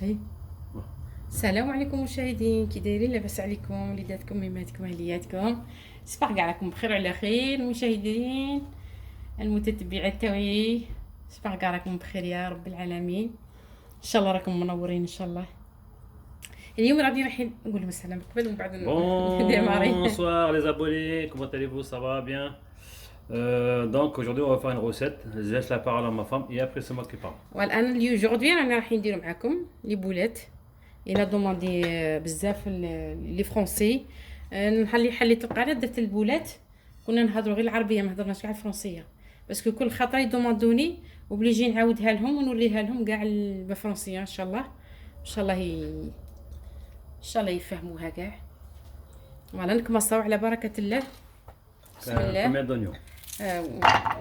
هاي. السلام عليكم مشاهدين، كي دايرين؟ لاباس عليكم وليداتكم ميماتكم اهلياتكم؟ سباق كاع راكم بخير وعلى خير مشاهدين المتتبعات تاوعي، سباق كاع راكم بخير يا رب العالمين. ان شاء الله راكم منورين ان شاء الله. اليوم رايحين نقول لهم السلام قبل ومن بعد نديماري. Bonsoir les abonnés, comment allez-vous? Ça va bien? Donc aujourd'hui on va faire une recette. Je laisse la parole à ma femme et après c'est moi qui parle. والان اليوم رانا رايحين نديرو معاكم لي بولات. الى دوموندي بزاف لي فرونسي. حليت القناه درت البولات، كنا نهضروا غير العربيه ما هضرناش كاع الفرنسيه باسكو كل خطره يدوموندوني وبليجي نعاودها لهم ونوريها لهم كاع بالفرنسيه. ان شاء الله ان شاء الله ان شاء الله يفهموها كاع. فوالا نكمصاو على بركه الله. بسم الله. Combien d'oignons?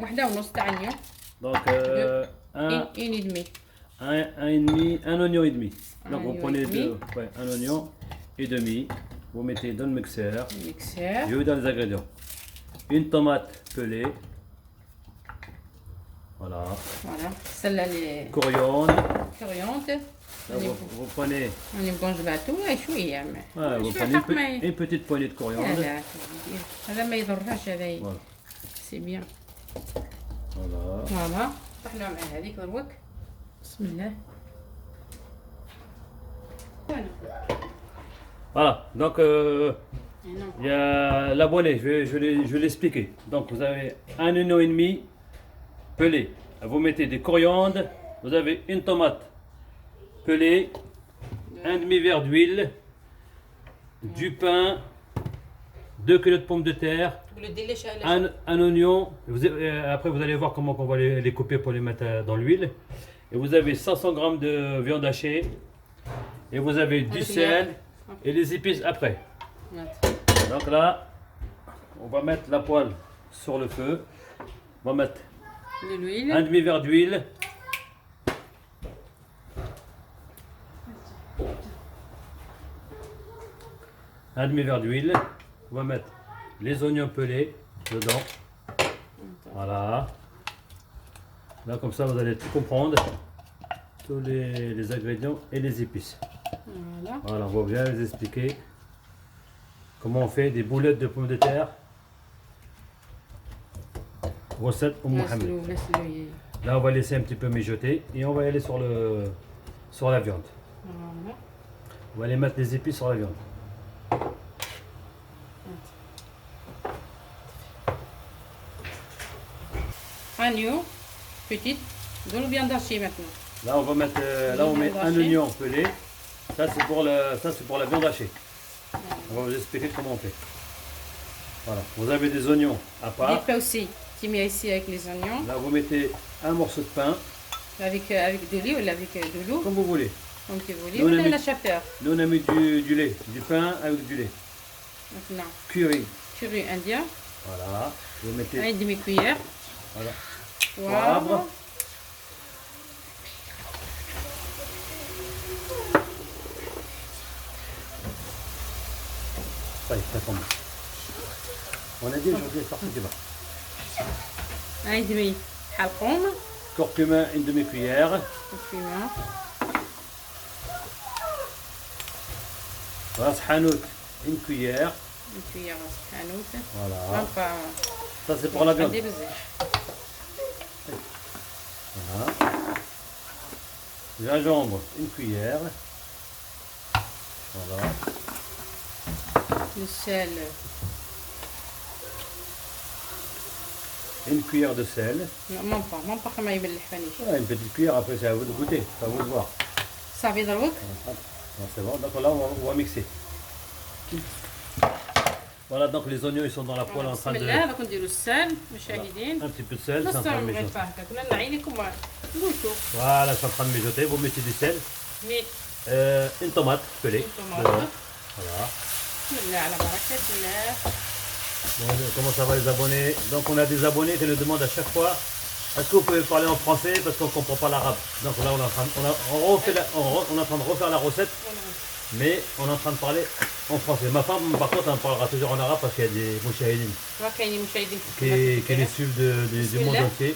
وحده ونص تاع اليوم. Donc un et demi. un oignon et demi. Donc vous oignon prenez et demi. un oignon et demi. Vous mettez dans le mixeur. Mixeur. Je vais vous donner les ingrédients. Une tomate pelée. Voilà. Voilà. Celle-là les Coriandre. coriandre. Là, vous prenez, راني بونجباتو شويه ما vous شويه prenez حق ما une petite poignée de coriandre. لا هذا ما يضرهاش هذا Voilà. سي بيان. Voilà. فوالا طحنا مع هذيك دروك. بسم الله. Voilà. Donc il y a l'abonné, je vais l'expliquer. Donc vous avez un oignon et demi pelé. Vous mettez des coriandres. Vous avez une tomate pelée, un demi-verre d'huile, du pain, 2 kilos de pommes de terre, un oignon. Après vous allez voir comment on va les couper pour les mettre dans l'huile. Et vous avez 500 grammes de viande hachée. Et vous avez du sel et les épices après. Donc là, on va mettre la poêle sur le feu. On va mettre un demi-verre d'huile. Un demi-verre d'huile. On va mettre les oignons pelés dedans. Voilà. Là, comme ça, vous allez tout comprendre. Tous les ingrédients et les épices. Voilà, on va bien les expliquer. Comment on fait des boulettes de pommes de terre. Recette au Mohamed. Là, on va laisser un petit peu mijoter et on va aller sur la viande. On va aller mettre les épices sur la viande. Agneau, petite, de la viande hachée maintenant. Là, on va mettre, là, on met un oignon pelé. Ça, c'est pour la viande hachée. On va vous expliquer comment on fait. Voilà, vous avez des oignons à part. Et aussi, tu mets ici avec les oignons. Là, vous mettez un morceau de pain. Avec de l'eau ou avec de l'eau. Comme vous voulez. Comme tu voulais. Ou la chapeur. Nous, on a mis du lait, du pain avec du lait. Maintenant. Curry. Curry indien. Voilà. Vous mettez. Un demi-cuillère. Voilà. Poivre. Ça y est, ça commence. On a dit aujourd'hui, c'est parti du bas. Un demi halcon. Curcuma, une demi-cuillère. Curcuma. Ras hanout, une cuillère. Une cuillère ras hanout. Voilà. Enfin, ça c'est pour la viande. Voilà. Gingembre, une cuillère. Voilà. Le sel. Une cuillère de sel. Non, même pas comme il une petite cuillère, après c'est à vous de goûter, c'est à vous de voir. Ça vient de l'eau. C'est bon, donc là on va mixer. Voilà, donc les oignons ils sont dans la poêle en train de... Voilà, un petit peu de sel, c'est en train de mijoter. Voilà, c'est en train de mijoter, vous mettez du sel. Une tomate pelée. Voilà. Bon, comment ça va les abonnés? Donc on a des abonnés qui nous demandent à chaque fois est-ce que vous pouvez parler en français parce qu'on ne comprend pas l'arabe. Donc là on est en train de refaire la recette, mais on est en train de parler en français. Ma femme par contre elle parlera toujours en arabe parce qu'il y a des mouchahidines qui les suivent du monde entier.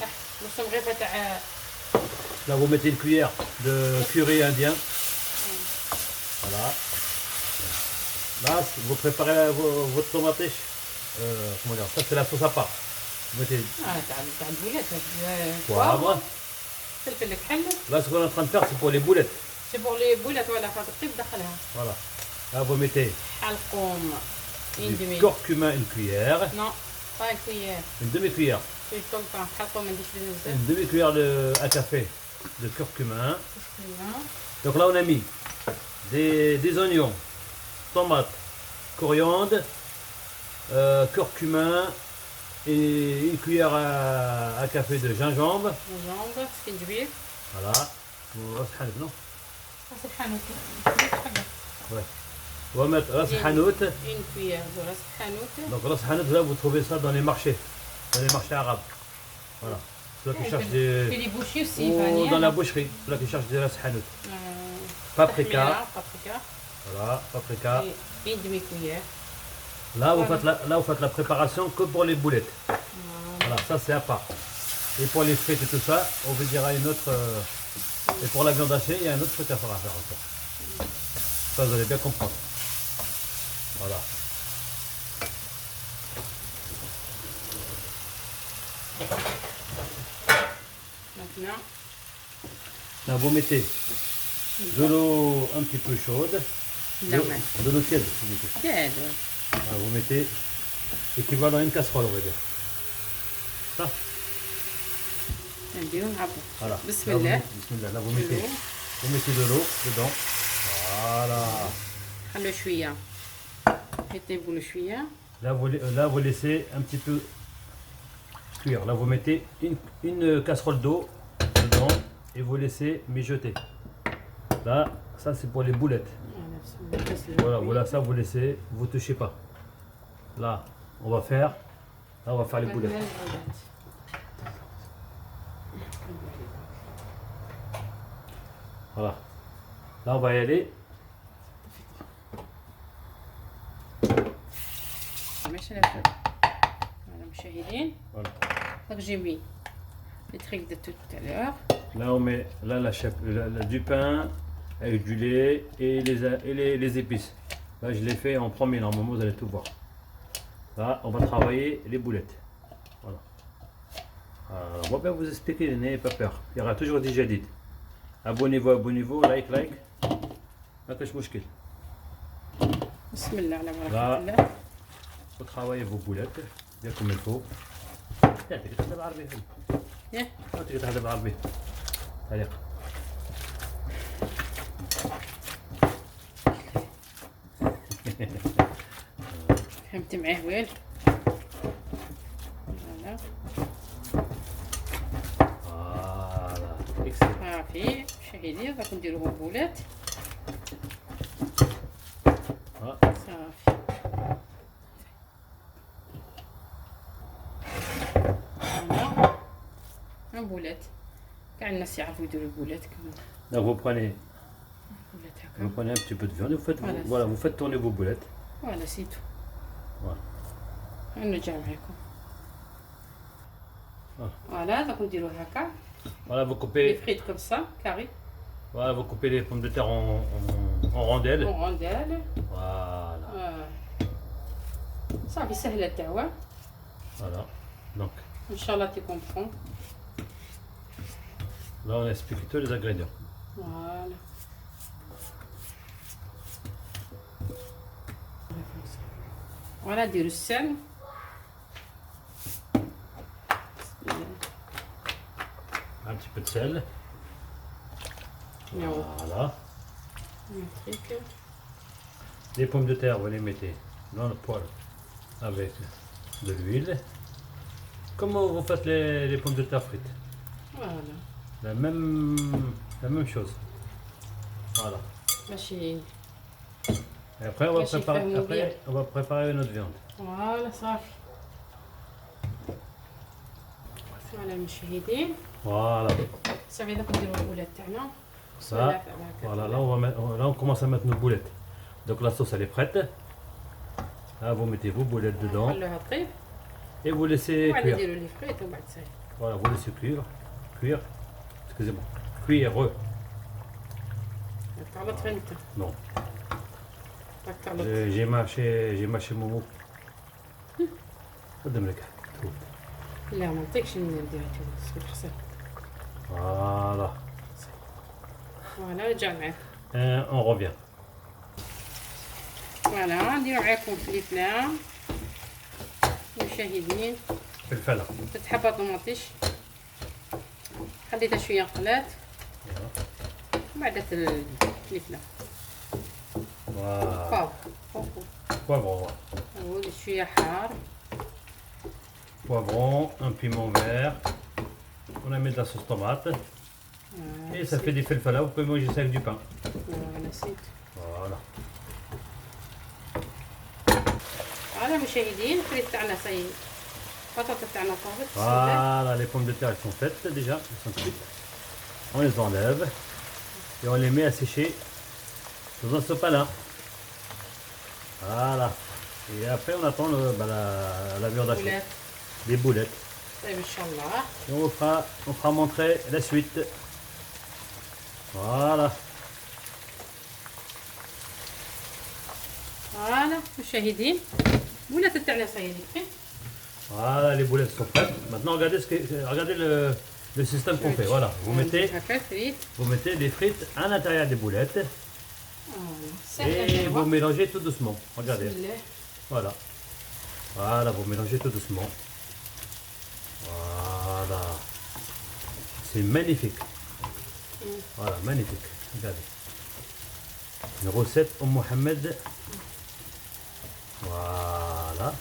Là vous mettez une cuillère de curry indien. Voilà. Là, vous préparez votre tomate. Comment dire, ça c'est la sauce à part. Vous mettez تاع البولات poivre. فلفل الكحل Là, ce qu'on est en train de faire, c'est pour les boulettes. سي بور لي بولات ولا فطيب دخلها Voilà. Là, vous mettez حلقهم du يندمي curcuma, une cuillère, نو با كويير une demi-cuillère, في الطلطه حلقهم ما نديش فيه بزاف une demi-cuillère à café de curcuma. Donc là, on a mis des oignons, tomates, coriandre, curcuma et une cuillère à café de gingembre. جامبه سكنجبير Voilà. راس حانوت, non? راس الحانوت Ouais. On va mettre ras hanout. une cuillère de راس الحانوت Donc ras hanout, là vous trouvez ça dans les marchés arabes. Voilà. Ceux qui cherchent في des... لي بوشي aussi ou فاني dans la boucherie, ceux qui cherchent des ras hanout. Paprika. بابريكا Voilà, paprika. et demi cuillère Là vous faites la préparation que pour les boulettes. Voilà, ça c'est à part. Et pour les frites et tout ça, on vous dira une autre... et pour la viande hachée, il y a un autre truc à faire encore. Ça vous allez bien comprendre. Voilà. maintenant Là vous mettez de l'eau un petit peu chaude. normal De l'eau tiède, vous mettez. كاد Là, vous mettez équivalent à une casserole, on va dire. Ça, نديرو نعبو voilà. بسم Là, الله Bismillah. Là, vous mettez de l'eau dedans. Voilà. خلو شويه يطيبوا له شويه Là, vous laissez un petit peu cuire. Là, vous mettez une casserole d'eau dedans et vous laissez mijoter. Là, ça c'est pour les boulettes. Voilà, ça vous laissez, vous touchez pas. Là, on va faire les boulettes. Voilà. Là, on va y aller. ماشي نفهم voilà مشاهدين Voilà. donc j'ai mis les trucs de tout à l'heure Là, on met du pain avec du lait et les épices. Là, je l'ai fait en premier, normalement, vous allez tout voir. Là, on va travailler les boulettes. Voilà. On va bien vous expliquer, n'ayez pas peur. Il y aura toujours des jadid. Abonnez-vous, like. ما كاش مشكل. بسم الله على بركه لا. الله Vous travaillez vos boulettes, bien comme il faut. تعطيك تحدى بالعربي. ياه تعطيك تحدى بالعربي. طريقة. فهمت معاه والو فوالا Voilà. Excellent. صافي مشاهدين راكم نديروهم بولات Voilà. صافي فوالا بولات كاع الناس يعرفوا يديروا البولات كما Donc vous prenez بولات Vous هكا prenez un petit peu de viande, Voilà, vous faites tourner vos boulettes. فوالا سيتو Voilà. نرجع معاكم Ah. فوالا دوك نديرو هكا Voilà, vous لي coupez, فريت كوم سا كاري vous coupez les pommes de terre en rondelles. اون رونديل Voilà. صافي سهله الدعوه Voilà. Donc ان شاء الله تي كومبرون là, on a expliqué tous les ingrédients. فوالا فوالا نديرو السمن Un petit peu de sel. يلا Voilà. نتريك Les pommes de terre, vous les mettez dans le poêle avec de l'huile. Comment vous faites les pommes de terre frites? فوالا La même chose. Voilà. ماشي Et après, on va Là, j'ai fait mon bien. préparer notre viande. فوالا صافي فوالا المشاهدين Voilà. صافي دوك نديرو البولات تاعنا Ça, voilà, là on commence à mettre nos boulettes. Donc la sauce elle est prête. Là vous mettez vos boulettes dedans نخلوها طيب et vous laissez وبعد cuire. نديرو لي فريت ومن بعد صافي Voilà, vous laissez cuire, excusez-moi, cuire, غلط فهمت non, أكثر لك. j'ai mâché Momo. قدم لك. لا ما نعطيكش نديرها تونس بالحسن. Voilà. فوالا رجع معاك. On revient. فوالا نديرو معاكم فلفلة مشاهدين. فلفلة. تتحبى طماطيش خليتها شويه قلات وبعد الفلفله Voilà. باو Poivron. شويه حار. Poivron, un piment vert. On a mis de la sauce tomate. Et ça fait des felfala. Vous pouvez manger ça avec du pain. نسيت. Voilà. هذا مشاهدين الفريت تاعنا سي البطاطا تاعنا طابت. Voilà, les pommes de terre elles sont faites déjà, elles sont cuites. On les enlève et on les met à sécher dans un sopalin. Voilà. Et après on attend la viande hachée, بولات. les boulettes. طيب ان شاء الله. Et on fera montrer la suite. Voilà. فوالا مشاهدين بولات تاعنا سايرين. Voilà, les boulettes sont prêtes. Maintenant regardez le système qu'on fait. Voilà, هكا الفريت. vous mettez les frites à l'intérieur des boulettes et vous mélangez tout doucement. Regardez. بسم الله. Voilà. Voilà, vous mélangez tout doucement. Voilà. C'est magnifique. Voilà, magnifique. Regardez. Une recette au Mohamed. Voilà.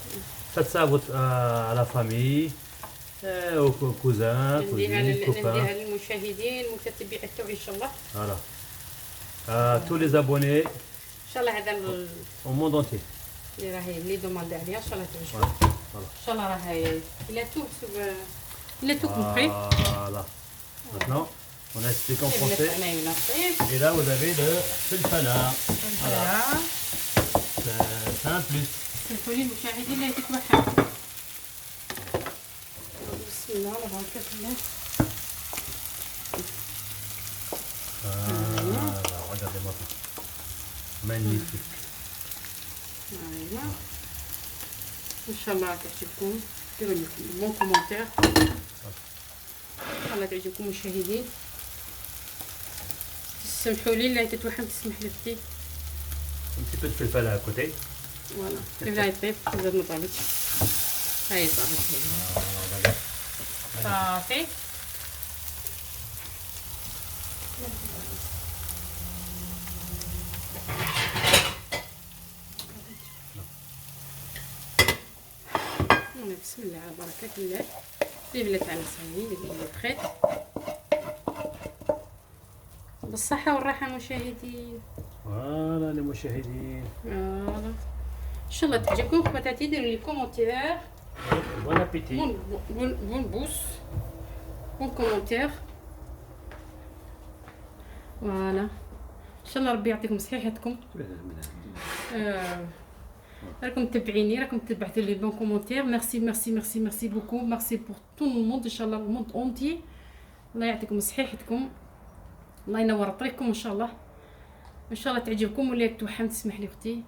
Faites ça à la famille, aux cousins, cousines, copains. نديها للمشاهدين المتتبعين تاعي ان شاء الله. Voilà. À tous les abonnés ان شاء الله هذا au monde entier. اللي راهي اللي دوموندي عليها ان شاء الله تعجبكم. Voilà. ان شاء الله راهي il a tout compris. Voilà. Maintenant, on a expliqué en français. Et là, vous avez le felfala. Voilà. C'est un plus. سمحولي المشاهدين اللي تتوحد. بسم الله على بركة الله. Regardez-moi ça. Magnifique. أيوة. ان شاء الله تعجبكم. ديروا لي بون كومونتير. ان شاء الله تعجبكم المشاهدين. تسمحوا لي اللي تتوحد تسمح لي اختي. Un petit peu de felfala à côté. فوالا قبل يطيب مازال ما طابتش. هاي طابت هي. صافي. بسم الله على بركة الله. الفلفلة تاعنا صايرين اللي بخيت. بالصحة والراحة مشاهدين. Voilà les مشاهدين. فوالا. ان شاء الله تعجبكم خواتاتي. ديروا لي كومونتير. Bon appétit. بون بوس. بون كومونتير. فوالا. ان شاء الله ربي يعطيكم صحيحتكم. راكم تبعيني راكم تبعثوا لي بون كومونتير. ميرسي ميرسي ميرسي ميرسي بوكو. ميرسي بور تو الموند ان شاء الله الموند اونتي. الله يعطيكم صحيحتكم. الله ينور طريقكم ان شاء الله. ان شاء الله تعجبكم. ولا توحم تسمح لي اختي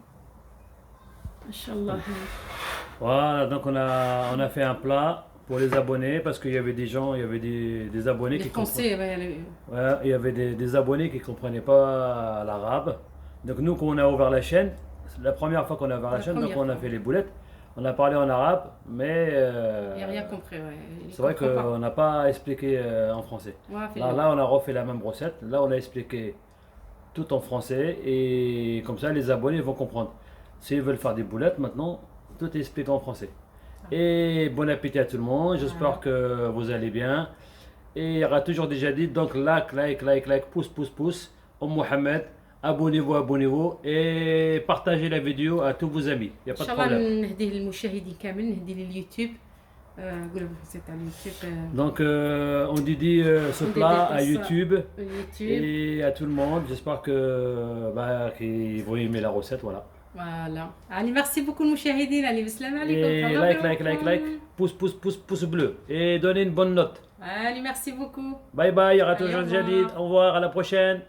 ان شاء الله. Voilà, donc on a fait un plat pour les abonnés parce qu'il y avait des gens, il y avait des abonnés qui français. Ouais, il y avait des abonnés qui comprenaient pas l'arabe. Donc nous, quand on a ouvert la chaîne, la première fois qu'on a ouvert la chaîne, donc on a fait les boulettes. On a parlé en arabe, mais il n'y a rien compris. Ouais. C'est vrai qu'on n'a pas expliqué en français. Ouais, là, on a refait la même recette. Là, on a expliqué tout en français et comme ça, les abonnés vont comprendre. S'ils veulent faire des boulettes, maintenant, tout est expliqué en français. Et bon appétit à tout le monde. J'espère que vous allez bien. Et il y aura toujours déjà dit, donc like, pouce, au Mohamed. Abonnez-vous, abonnez-vous et partagez la vidéo à tous vos amis. Il n'y a pas de problème. نهديه للمشاهدين كامل. نهديه لليوتيوب. قولوا بالفرنسي تاع اليوتيوب. Donc on dédie ce plat à YouTube et à tout le monde. J'espère qu'ils vont aimer la recette, voilà. Voilà. Allez, merci beaucoup المشاهدين. Allez, بسلام عليكم. Et like, pouce bleu et donnez une bonne note. Allez, merci beaucoup. Bye bye, il y aura toujours Jadid. Au revoir, à la prochaine.